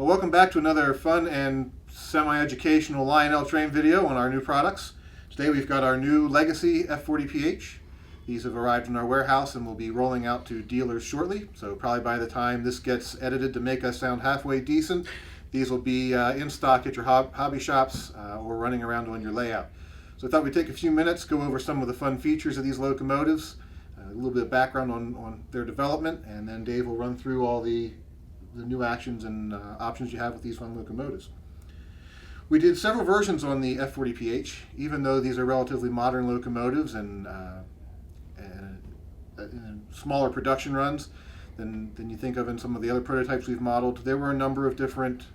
Well, welcome back to another fun and semi-educational Lionel train video on our new products. Today we've got our new Legacy F40PH. These have arrived in our warehouse and will be rolling out to dealers shortly. So probably by the time this gets edited to make us sound halfway decent, these will be in stock at your hobby shops or running around on your layout. So I thought we'd take a few minutes, go over some of the fun features of these locomotives, a little bit of background on their development, and then Dave will run through all the new actions and options you have with these fun locomotives. We did several versions on the F40PH, even though these are relatively modern locomotives and smaller production runs than you think of in some of the other prototypes we've modeled. There were a number of different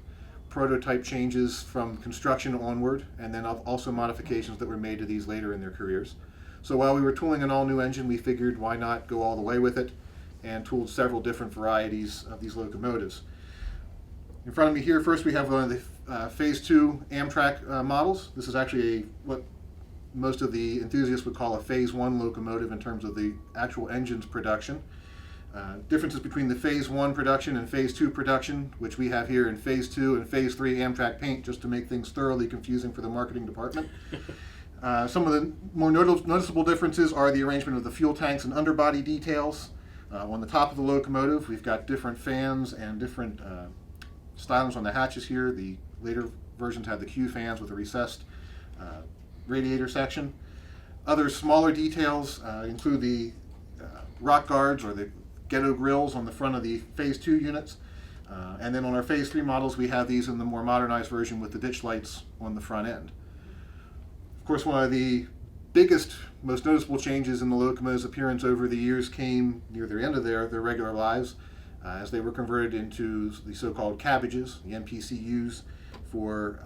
prototype changes from construction onward, and then also modifications that were made to these later in their careers. So while we were tooling an all-new engine, we figured why not go all the way with it, and tooled several different varieties of these locomotives. In front of me here, first we have one of the Phase 2 Amtrak models. This is actually what most of the enthusiasts would call a Phase 1 locomotive in terms of the actual engine's production. Differences between the Phase 1 production and Phase 2 production, which we have here in Phase 2 and Phase 3 Amtrak paint, just to make things thoroughly confusing for the marketing department. Some of the more noticeable differences are the arrangement of the fuel tanks and underbody details. On the top of the locomotive, we've got different fans and different stylings on the hatches here. The later versions had the Q fans with a recessed radiator section. Other smaller details include the rock guards or the ghetto grills on the front of the Phase 2 units. And then on our Phase 3 models, we have these in the more modernized version with the ditch lights on the front end. Of course, one of the biggest, most noticeable changes in the locomotive's appearance over the years came near the end of their regular lives as they were converted into the so-called cabbages, the MPCUs, for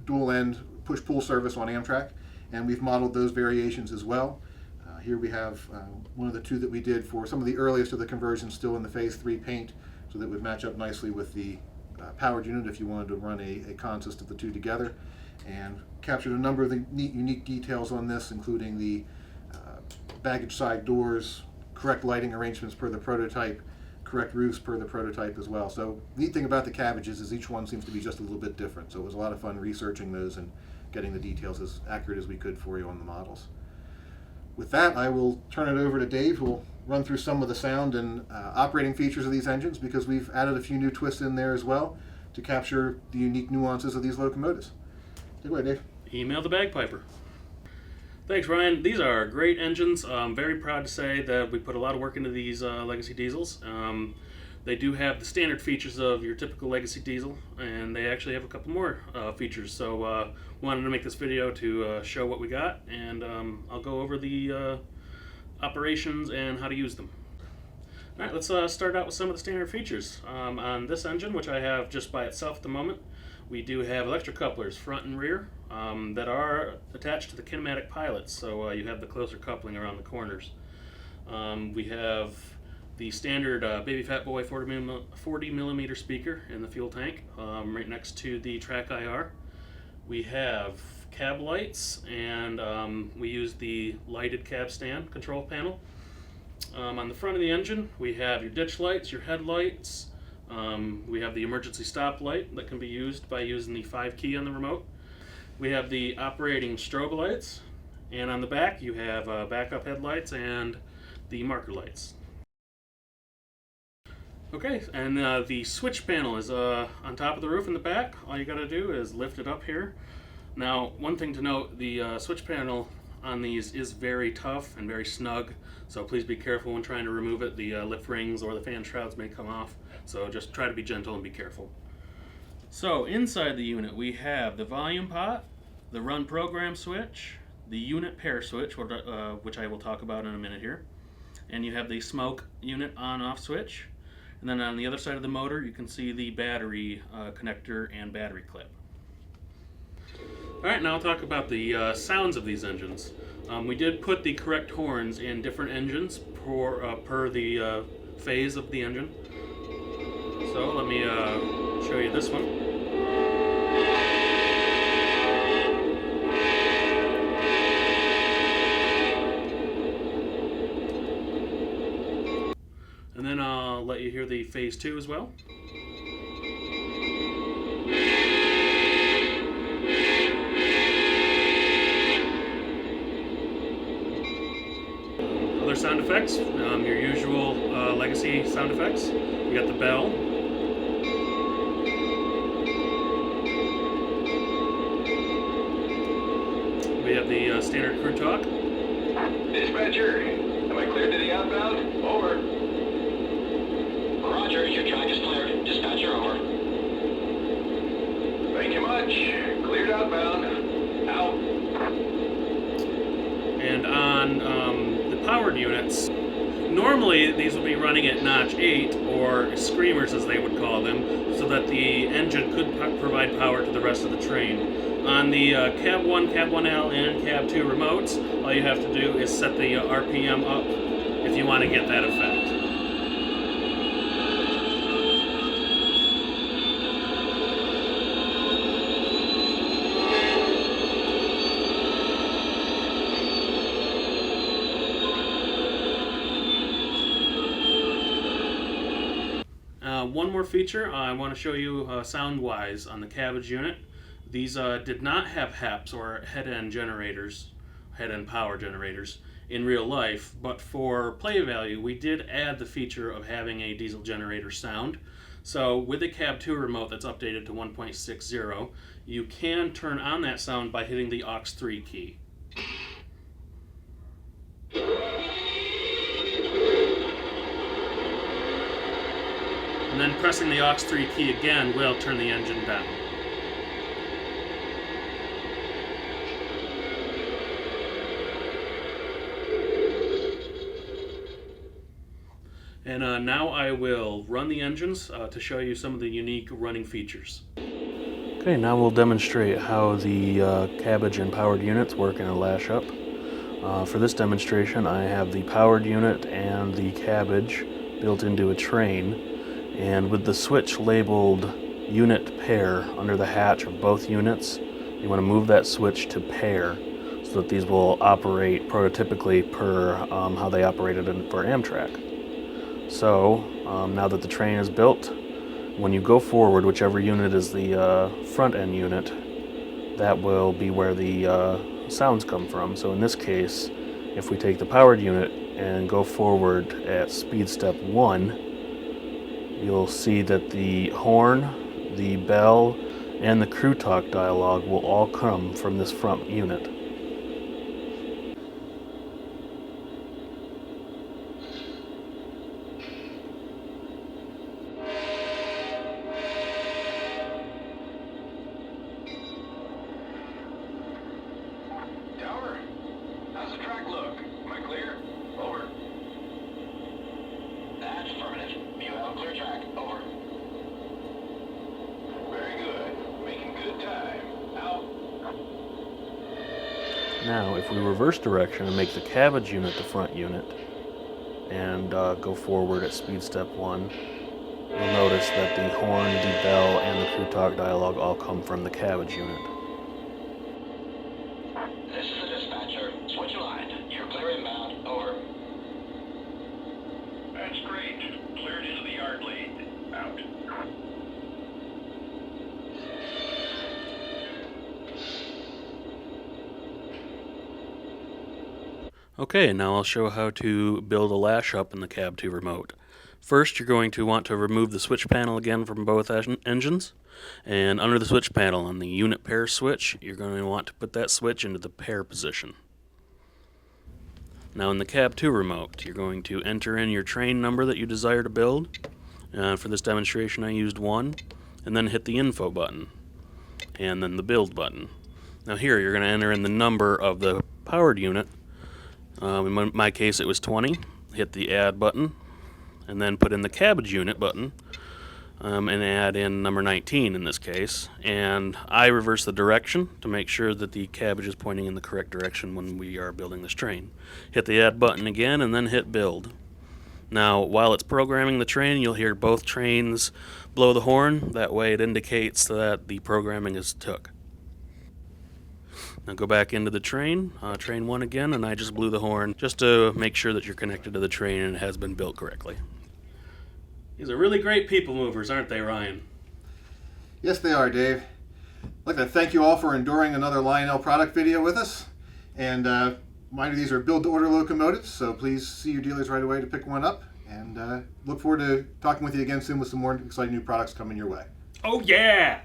dual-end push-pull service on Amtrak, and we've modeled those variations as well. Here we have one of the two that we did for some of the earliest of the conversions still in the Phase 3 paint, so that would match up nicely with the powered unit if you wanted to run a consist of the two together, and captured a number of the neat, unique details on this, including the baggage side doors, correct lighting arrangements per the prototype, correct roofs per the prototype as well. So the neat thing about the cabbages is each one seems to be just a little bit different, so it was a lot of fun researching those and getting the details as accurate as we could for you on the models. With that, I will turn it over to Dave, who will run through some of the sound and operating features of these engines, because we've added a few new twists in there as well to capture the unique nuances of these locomotives. Take it away, Dave. Email the bagpiper. Thanks, Ryan. These are great engines. I'm very proud to say that we put a lot of work into these Legacy diesels. They do have the standard features of your typical Legacy diesel, and they actually have a couple more features. So wanted to make this video to show what we got, and I'll go over the operations and how to use them. All right, let's start out with some of the standard features. On this engine, which I have just by itself at the moment, we do have electric couplers front and rear that are attached to the kinematic pilots, so you have the closer coupling around the corners. We have the standard Baby Fat Boy 40 millimeter speaker in the fuel tank right next to the track IR. We have cab lights, and we use the lighted cab stand control panel. On the front of the engine, we have your ditch lights, your headlights. We have the emergency stop light that can be used by using the 5 key on the remote. We have the operating strobe lights, and on the back you have backup headlights and the marker lights. Okay, and the switch panel is on top of the roof in the back. All you gotta do is lift it up here. Now, one thing to note, the switch panel on these is very tough and very snug, so please be careful when trying to remove it. The lift rings or the fan shrouds may come off, so just try to be gentle and be careful. So inside the unit we have the volume pot, the run program switch, the unit pair switch, which I will talk about in a minute here, and you have the smoke unit on-off switch. And then on the other side of the motor, you can see the battery connector and battery clip. All right, now I'll talk about the sounds of these engines. We did put the correct horns in different engines per the phase of the engine. So let me show you this one. And then I'll let you hear the phase 2 as well. regular sound effects, your usual legacy sound effects. You got the bell. We have the standard crew talk. Dispatcher, am I cleared to the outbound? Over. Roger, your track is cleared. Dispatcher, over. Thank you much. Cleared outbound. Out. And on the powered units, normally these will be running at notch 8, or screamers as they would call them, so that the engine could provide power to the rest of the train. On the Cab 1, Cab 1L, and Cab 2 remotes, all you have to do is set the RPM up if you want to get that effect. One more feature I want to show you sound-wise on the cabbage unit. These did not have HEPs or head-end generators, head-end power generators in real life, but for play value we did add the feature of having a diesel generator sound. So with the Cab 2 remote that's updated to 1.60, you can turn on that sound by hitting the aux 3 key. And then pressing the aux 3 key again will turn the engine down. And now I will run the engines to show you some of the unique running features. Okay, now we'll demonstrate how the cabbage and powered units work in a lash up. For this demonstration I have the powered unit and the cabbage built into a train. And with the switch labeled unit pair under the hatch of both units, you want to move that switch to pair so that these will operate prototypically per how they operated for Amtrak. So now that the train is built, when you go forward, whichever unit is the front end unit, that will be where the sounds come from. So in this case, if we take the powered unit and go forward at speed step 1, you'll see that the horn, the bell, and the crew talk dialogue will all come from this front unit. Tower, how's the track look? Am I clear? Over. That's affirmative. You have a clear track. Over. Very good. Making good time. Out. Now, if we reverse direction and make the cabbage unit the front unit and go forward at speed step 1, you'll notice that the horn, the bell, and the crew talk dialogue all come from the cabbage unit. This is the dispatcher. Switch line. You're clear inbound. Over. That's great. Cleared into the yard lead. Out. Okay, now I'll show how to build a lash up in the Cab 2 remote. First, you're going to want to remove the switch panel again from both engines. And under the switch panel on the unit pair switch, you're going to want to put that switch into the pair position. Now in the Cab 2 remote, you're going to enter in your train number that you desire to build. For this demonstration I used 1, and then hit the info button, and then the build button. Now here you're going to enter in the number of the powered unit. In my case it was 20. Hit the add button, and then put in the cabbage unit button, and add in number 19 in this case. And I reverse the direction to make sure that the cabbage is pointing in the correct direction when we are building this train. Hit the add button again, and then hit build. Now, while it's programming the train, you'll hear both trains blow the horn. That way it indicates that the programming is took. Now go back into the train, train 1 again, and I just blew the horn just to make sure that you're connected to the train and it has been built correctly. These are really great people movers, aren't they, Ryan? Yes, they are, Dave. I'd like to thank you all for enduring another Lionel product video with us. And Reminder, these are build-to-order locomotives, so please see your dealers right away to pick one up. And look forward to talking with you again soon with some more exciting new products coming your way. Oh, yeah!